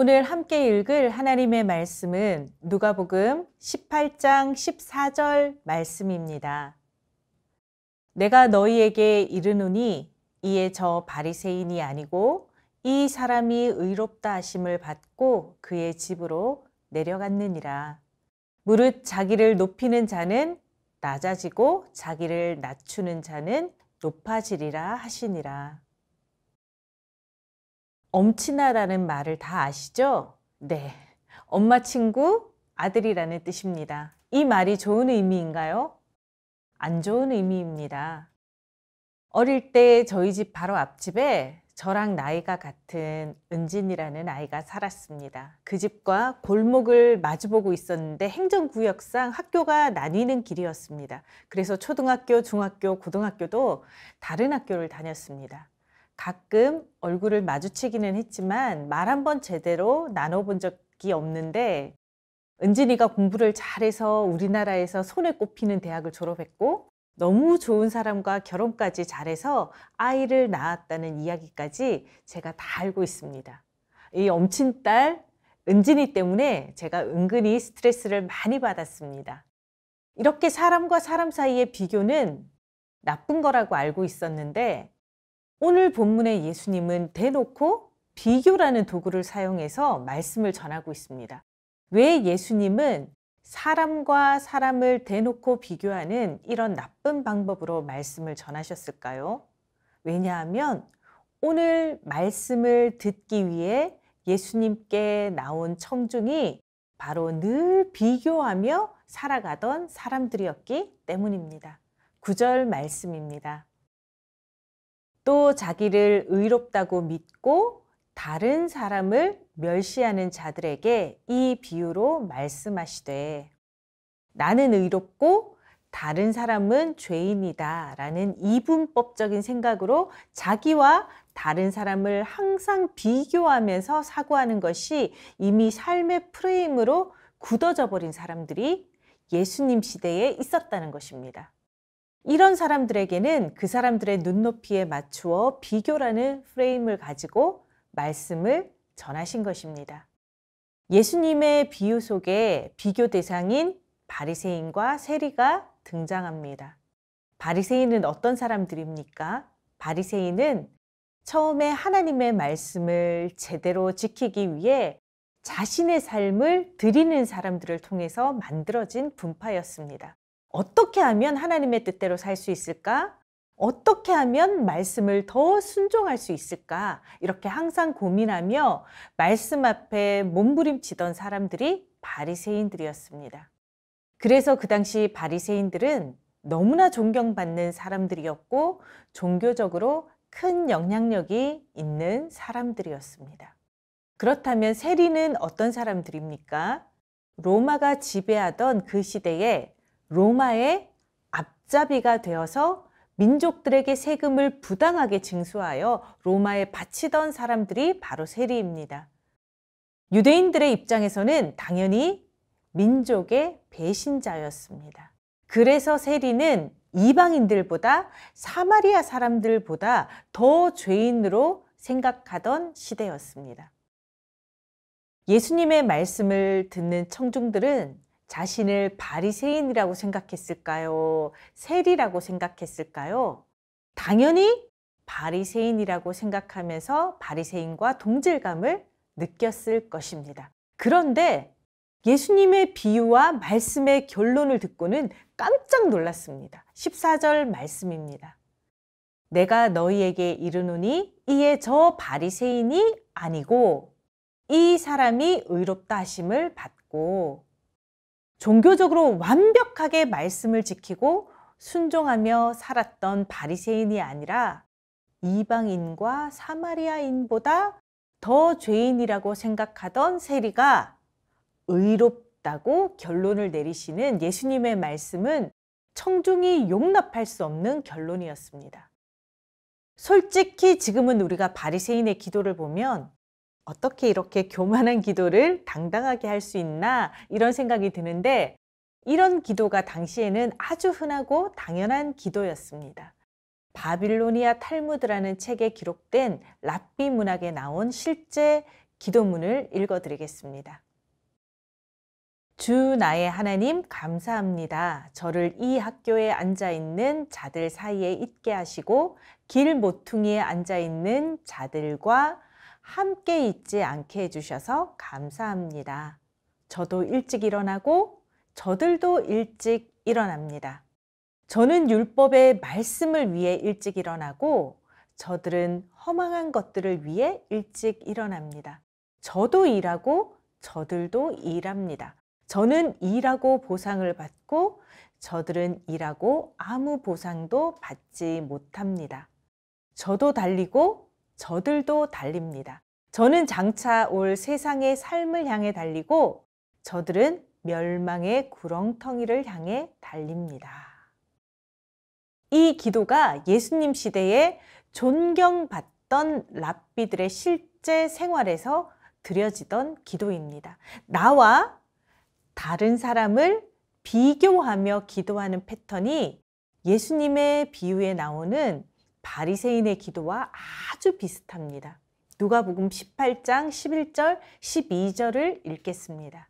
오늘 함께 읽을 하나님의 말씀은 누가복음 18장 14절 말씀입니다. 내가 너희에게 이르노니 이에 저 바리새인이 아니고 이 사람이 의롭다 하심을 받고 그의 집으로 내려갔느니라. 무릇 자기를 높이는 자는 낮아지고 자기를 낮추는 자는 높아지리라 하시니라. 엄친아라는 말을 다 아시죠? 네. 엄마 친구, 아들이라는 뜻입니다. 이 말이 좋은 의미인가요? 안 좋은 의미입니다. 어릴 때 저희 집 바로 앞집에 저랑 나이가 같은 은진이라는 아이가 살았습니다. 그 집과 골목을 마주보고 있었는데 행정구역상 학교가 나뉘는 길이었습니다. 그래서 초등학교, 중학교, 고등학교도 다른 학교를 다녔습니다. 가끔 얼굴을 마주치기는 했지만 말 한 번 제대로 나눠본 적이 없는데 은진이가 공부를 잘해서 우리나라에서 손에 꼽히는 대학을 졸업했고 너무 좋은 사람과 결혼까지 잘해서 아이를 낳았다는 이야기까지 제가 다 알고 있습니다. 이 엄친딸 은진이 때문에 제가 은근히 스트레스를 많이 받았습니다. 이렇게 사람과 사람 사이의 비교는 나쁜 거라고 알고 있었는데 오늘 본문의 예수님은 대놓고 비교라는 도구를 사용해서 말씀을 전하고 있습니다. 왜 예수님은 사람과 사람을 대놓고 비교하는 이런 나쁜 방법으로 말씀을 전하셨을까요? 왜냐하면 오늘 말씀을 듣기 위해 예수님께 나온 청중이 바로 늘 비교하며 살아가던 사람들이었기 때문입니다. 9절 말씀입니다. 또 자기를 의롭다고 믿고 다른 사람을 멸시하는 자들에게 이 비유로 말씀하시되 나는 의롭고 다른 사람은 죄인이다 라는 이분법적인 생각으로 자기와 다른 사람을 항상 비교하면서 사고하는 것이 이미 삶의 프레임으로 굳어져 버린 사람들이 예수님 시대에 있었다는 것입니다. 이런 사람들에게는 그 사람들의 눈높이에 맞추어 비교라는 프레임을 가지고 말씀을 전하신 것입니다. 예수님의 비유 속에 비교 대상인 바리새인과 세리가 등장합니다. 바리새인은 어떤 사람들입니까? 바리새인은 처음에 하나님의 말씀을 제대로 지키기 위해 자신의 삶을 드리는 사람들을 통해서 만들어진 분파였습니다. 어떻게 하면 하나님의 뜻대로 살 수 있을까? 어떻게 하면 말씀을 더 순종할 수 있을까? 이렇게 항상 고민하며 말씀 앞에 몸부림치던 사람들이 바리새인들이었습니다. 그래서 그 당시 바리새인들은 너무나 존경받는 사람들이었고 종교적으로 큰 영향력이 있는 사람들이었습니다. 그렇다면 세리는 어떤 사람들입니까? 로마가 지배하던 그 시대에 로마의 앞잡이가 되어서 민족들에게 세금을 부당하게 징수하여 로마에 바치던 사람들이 바로 세리입니다. 유대인들의 입장에서는 당연히 민족의 배신자였습니다. 그래서 세리는 이방인들보다 사마리아 사람들보다 더 죄인으로 생각하던 시대였습니다. 예수님의 말씀을 듣는 청중들은 자신을 바리새인이라고 생각했을까요? 세리라고 생각했을까요? 당연히 바리새인이라고 생각하면서 바리새인과 동질감을 느꼈을 것입니다. 그런데 예수님의 비유와 말씀의 결론을 듣고는 깜짝 놀랐습니다. 14절 말씀입니다. 내가 너희에게 이르노니 이에 저 바리새인이 아니고 이 사람이 의롭다 하심을 받고 종교적으로 완벽하게 말씀을 지키고 순종하며 살았던 바리새인이 아니라 이방인과 사마리아인보다 더 죄인이라고 생각하던 세리가 의롭다고 결론을 내리시는 예수님의 말씀은 청중이 용납할 수 없는 결론이었습니다. 솔직히 지금은 우리가 바리새인의 기도를 보면 어떻게 이렇게 교만한 기도를 당당하게 할 수 있나 이런 생각이 드는데 이런 기도가 당시에는 아주 흔하고 당연한 기도였습니다. 바빌로니아 탈무드라는 책에 기록된 랍비 문학에 나온 실제 기도문을 읽어드리겠습니다. 주 나의 하나님 감사합니다. 저를 이 학교에 앉아있는 자들 사이에 있게 하시고 길 모퉁이에 앉아있는 자들과 함께 있지 않게 해주셔서 감사합니다. 저도 일찍 일어나고 저들도 일찍 일어납니다. 저는 율법의 말씀을 위해 일찍 일어나고 저들은 허망한 것들을 위해 일찍 일어납니다. 저도 일하고 저들도 일합니다. 저는 일하고 보상을 받고 저들은 일하고 아무 보상도 받지 못합니다. 저도 달리고 저들도 달립니다. 저는 장차 올 세상의 삶을 향해 달리고 저들은 멸망의 구렁텅이를 향해 달립니다. 이 기도가 예수님 시대에 존경받던 랍비들의 실제 생활에서 드려지던 기도입니다. 나와 다른 사람을 비교하며 기도하는 패턴이 예수님의 비유에 나오는 바리새인의 기도와 아주 비슷합니다. 누가복음 18장 11절 12절을 읽겠습니다.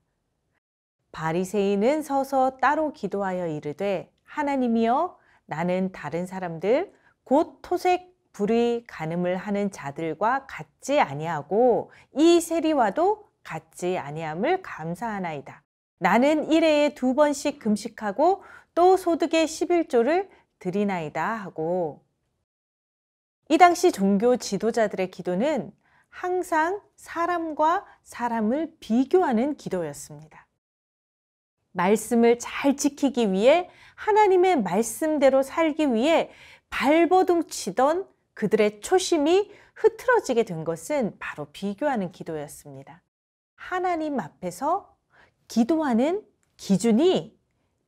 바리새인은 서서 따로 기도하여 이르되 하나님이여 나는 다른 사람들 곧 토색 불의 간음을 하는 자들과 같지 아니하고 이 세리와도 같지 아니함을 감사하나이다. 나는 1회에 2번씩 금식하고 또 소득의 11조를 드리나이다 하고, 이 당시 종교 지도자들의 기도는 항상 사람과 사람을 비교하는 기도였습니다. 말씀을 잘 지키기 위해 하나님의 말씀대로 살기 위해 발버둥 치던 그들의 초심이 흐트러지게 된 것은 바로 비교하는 기도였습니다. 하나님 앞에서 기도하는 기준이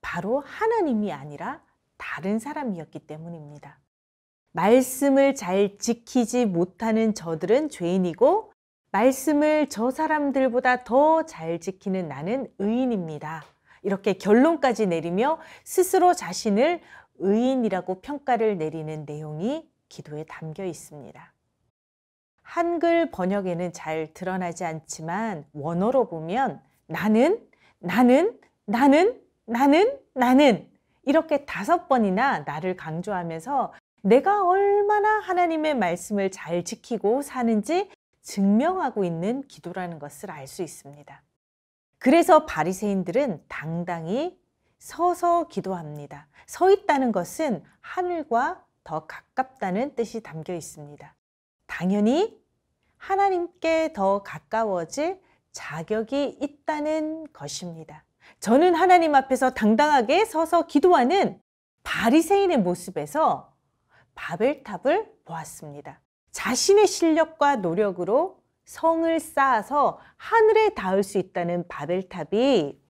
바로 하나님이 아니라 다른 사람이었기 때문입니다. 말씀을 잘 지키지 못하는 저들은 죄인이고 말씀을 저 사람들보다 더 잘 지키는 나는 의인입니다. 이렇게 결론까지 내리며 스스로 자신을 의인이라고 평가를 내리는 내용이 기도에 담겨 있습니다. 한글 번역에는 잘 드러나지 않지만 원어로 보면 나는 이렇게 5번이나 나를 강조하면서 내가 얼마나 하나님의 말씀을 잘 지키고 사는지 증명하고 있는 기도라는 것을 알 수 있습니다. 그래서 바리새인들은 당당히 서서 기도합니다. 서 있다는 것은 하늘과 더 가깝다는 뜻이 담겨 있습니다. 당연히 하나님께 더 가까워질 자격이 있다는 것입니다. 저는 하나님 앞에서 당당하게 서서 기도하는 바리새인의 모습에서 바벨탑을 보았습니다. 자신의 실력과 노력으로 성을 쌓아서 하늘에 닿을 수 있다는 바벨탑이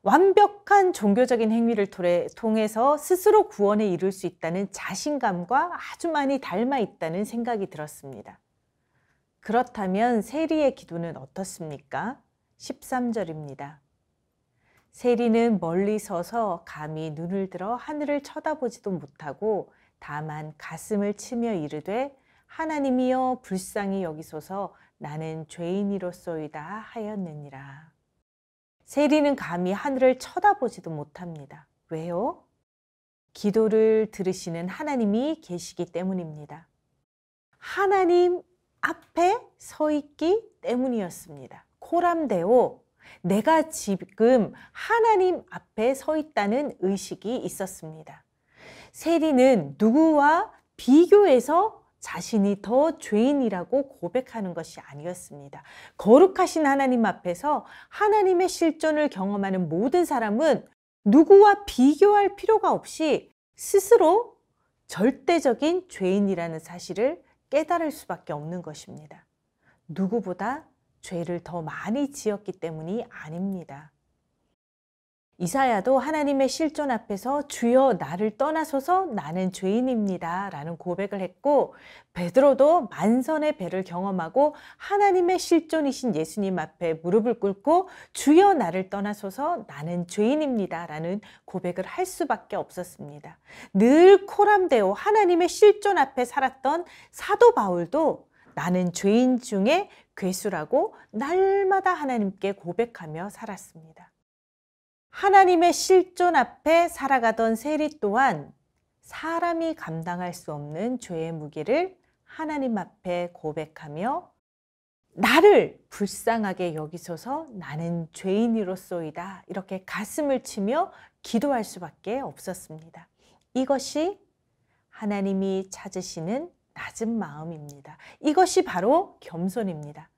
완벽한 종교적인 행위를 통해서 스스로 구원에 이룰 수 있다는 자신감과 아주 많이 닮아 있다는 생각이 들었습니다. 그렇다면 세리의 기도는 어떻습니까? 13절입니다. 세리는 멀리 서서 감히 눈을 들어 하늘을 쳐다보지도 못하고 다만 가슴을 치며 이르되 하나님이여 불쌍히 여기소서 나는 죄인이로소이다 하였느니라. 세리는 감히 하늘을 쳐다보지도 못합니다. 왜요? 기도를 들으시는 하나님이 계시기 때문입니다. 하나님 앞에 서 있기 때문이었습니다. 코람데오, 내가 지금 하나님 앞에 서 있다는 의식이 있었습니다. 세리는 누구와 비교해서 자신이 더 죄인이라고 고백하는 것이 아니었습니다. 거룩하신 하나님 앞에서 하나님의 실존을 경험하는 모든 사람은 누구와 비교할 필요가 없이 스스로 절대적인 죄인이라는 사실을 깨달을 수밖에 없는 것입니다. 누구보다 죄를 더 많이 지었기 때문이 아닙니다. 이사야도 하나님의 실존 앞에서 주여 나를 떠나소서 나는 죄인입니다 라는 고백을 했고, 베드로도 만선의 배를 경험하고 하나님의 실존이신 예수님 앞에 무릎을 꿇고 주여 나를 떠나소서 나는 죄인입니다 라는 고백을 할 수밖에 없었습니다. 늘 코람데오 하나님의 실존 앞에 살았던 사도 바울도 나는 죄인 중에 괴수라고 날마다 하나님께 고백하며 살았습니다. 하나님의 실존 앞에 살아가던 세리 또한 사람이 감당할 수 없는 죄의 무게를 하나님 앞에 고백하며 나를 불쌍하게 여기소서 나는 죄인이로소이다 이렇게 가슴을 치며 기도할 수밖에 없었습니다. 이것이 하나님이 찾으시는 낮은 마음입니다. 이것이 바로 겸손입니다.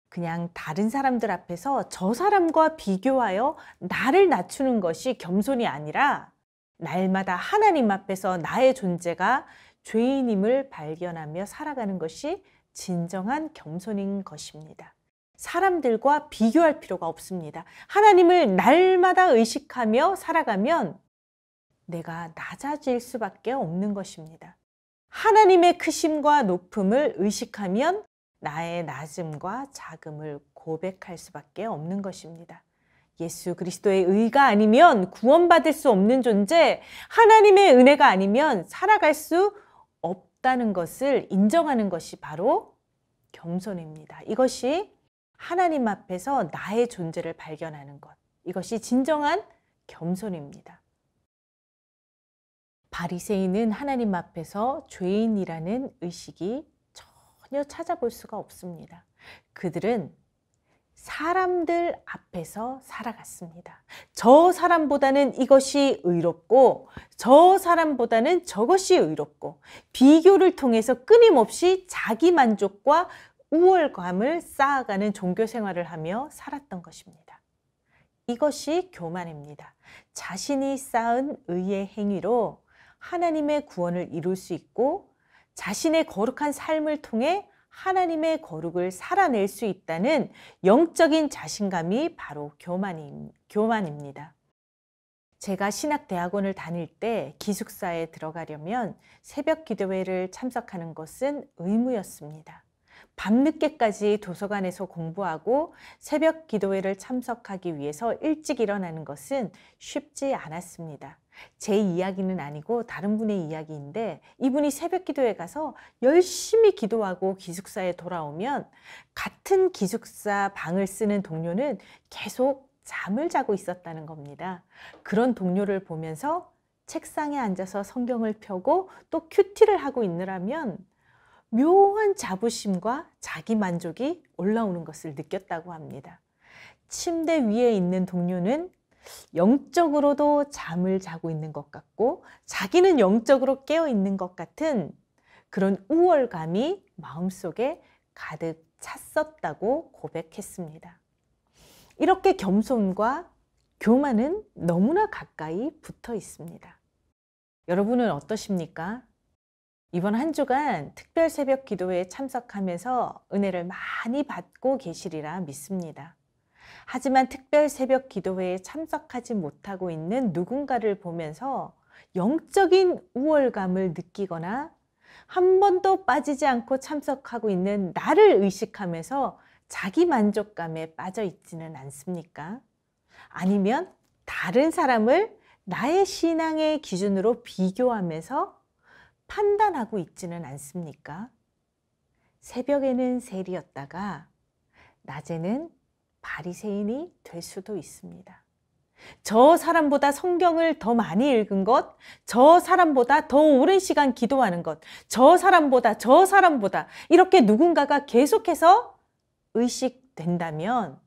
그냥 다른 사람들 앞에서 저 사람과 비교하여 나를 낮추는 것이 겸손이 아니라 날마다 하나님 앞에서 나의 존재가 죄인임을 발견하며 살아가는 것이 진정한 겸손인 것입니다. 사람들과 비교할 필요가 없습니다. 하나님을 날마다 의식하며 살아가면 내가 낮아질 수밖에 없는 것입니다. 하나님의 크심과 높음을 의식하면 나의 낮음과 작음을 고백할 수밖에 없는 것입니다. 예수 그리스도의 의가 아니면 구원받을 수 없는 존재, 하나님의 은혜가 아니면 살아갈 수 없다는 것을 인정하는 것이 바로 겸손입니다. 이것이 하나님 앞에서 나의 존재를 발견하는 것, 이것이 진정한 겸손입니다. 바리새인은 하나님 앞에서 죄인이라는 의식이 전혀 찾아볼 수가 없습니다. 그들은 사람들 앞에서 살아갔습니다. 저 사람보다는 이것이 의롭고 저 사람보다는 저것이 의롭고 비교를 통해서 끊임없이 자기 만족과 우월감을 쌓아가는 종교 생활을 하며 살았던 것입니다. 이것이 교만입니다. 자신이 쌓은 의의 행위로 하나님의 구원을 이룰 수 있고 자신의 거룩한 삶을 통해 하나님의 거룩을 살아낼 수 있다는 영적인 자신감이 바로 교만입니다. 제가 신학대학원을 다닐 때 기숙사에 들어가려면 새벽 기도회를 참석하는 것은 의무였습니다. 밤늦게까지 도서관에서 공부하고 새벽 기도회를 참석하기 위해서 일찍 일어나는 것은 쉽지 않았습니다. 제 이야기는 아니고 다른 분의 이야기인데 이분이 새벽 기도에 가서 열심히 기도하고 기숙사에 돌아오면 같은 기숙사 방을 쓰는 동료는 계속 잠을 자고 있었다는 겁니다. 그런 동료를 보면서 책상에 앉아서 성경을 펴고 또 큐티를 하고 있느라면 묘한 자부심과 자기 만족이 올라오는 것을 느꼈다고 합니다. 침대 위에 있는 동료는 영적으로도 잠을 자고 있는 것 같고 자기는 영적으로 깨어 있는 것 같은 그런 우월감이 마음속에 가득 찼었다고 고백했습니다. 이렇게 겸손과 교만은 너무나 가까이 붙어 있습니다. 여러분은 어떠십니까? 이번 한 주간 특별 새벽 기도회에 참석하면서 은혜를 많이 받고 계시리라 믿습니다. 하지만 특별 새벽 기도회에 참석하지 못하고 있는 누군가를 보면서 영적인 우월감을 느끼거나 한 번도 빠지지 않고 참석하고 있는 나를 의식하면서 자기 만족감에 빠져 있지는 않습니까? 아니면 다른 사람을 나의 신앙의 기준으로 비교하면서 판단하고 있지는 않습니까? 새벽에는 세리였다가 낮에는 바리새인이 될 수도 있습니다. 저 사람보다 성경을 더 많이 읽은 것, 저 사람보다 더 오랜 시간 기도하는 것, 저 사람보다 이렇게 누군가가 계속해서 의식된다면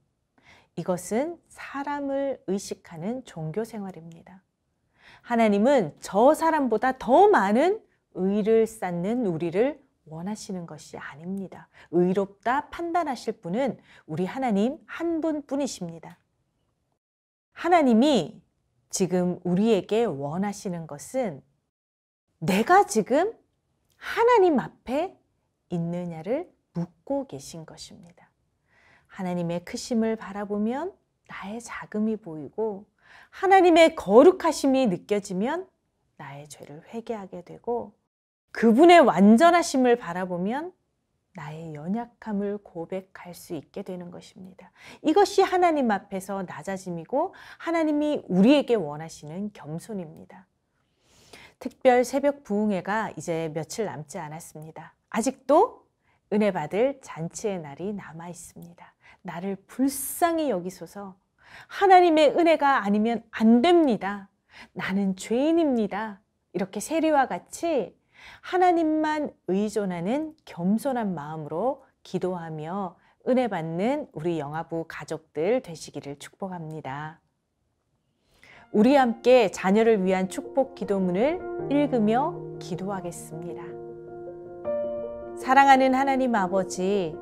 이것은 사람을 의식하는 종교 생활입니다. 하나님은 저 사람보다 더 많은 의를 쌓는 우리를 원하시는 것이 아닙니다. 의롭다 판단하실 분은 우리 하나님 한 분뿐이십니다. 하나님이 지금 우리에게 원하시는 것은 내가 지금 하나님 앞에 있느냐를 묻고 계신 것입니다. 하나님의 크심을 바라보면 나의 작음이 보이고 하나님의 거룩하심이 느껴지면 나의 죄를 회개하게 되고 그분의 완전하심을 바라보면 나의 연약함을 고백할 수 있게 되는 것입니다. 이것이 하나님 앞에서 낮아짐이고 하나님이 우리에게 원하시는 겸손입니다. 특별 새벽 부흥회가 이제 며칠 남지 않았습니다. 아직도 은혜 받을 잔치의 날이 남아 있습니다. 나를 불쌍히 여기소서. 하나님의 은혜가 아니면 안 됩니다. 나는 죄인입니다. 이렇게 세리와 같이 하나님만 의존하는 겸손한 마음으로 기도하며 은혜 받는 우리 영아부 가족들 되시기를 축복합니다. 우리 함께 자녀를 위한 축복 기도문을 읽으며 기도하겠습니다. 사랑하는 하나님 아버지,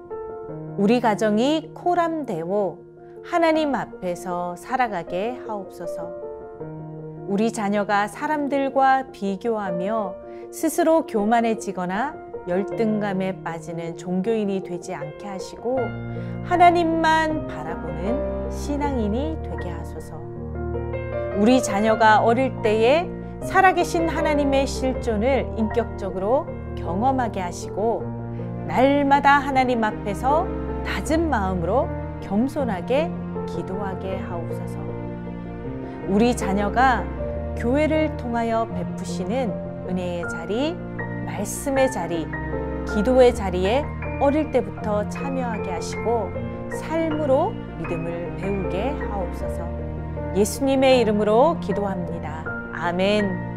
우리 가정이 코람되어 하나님 앞에서 살아가게 하옵소서. 우리 자녀가 사람들과 비교하며 스스로 교만해지거나 열등감에 빠지는 종교인이 되지 않게 하시고 하나님만 바라보는 신앙인이 되게 하소서. 우리 자녀가 어릴 때에 살아계신 하나님의 실존을 인격적으로 경험하게 하시고 날마다 하나님 앞에서 낮은 마음으로 겸손하게 기도하게 하옵소서. 우리 자녀가 교회를 통하여 베푸시는 은혜의 자리, 말씀의 자리, 기도의 자리에 어릴 때부터 참여하게 하시고 삶으로 믿음을 배우게 하옵소서. 예수님의 이름으로 기도합니다. 아멘.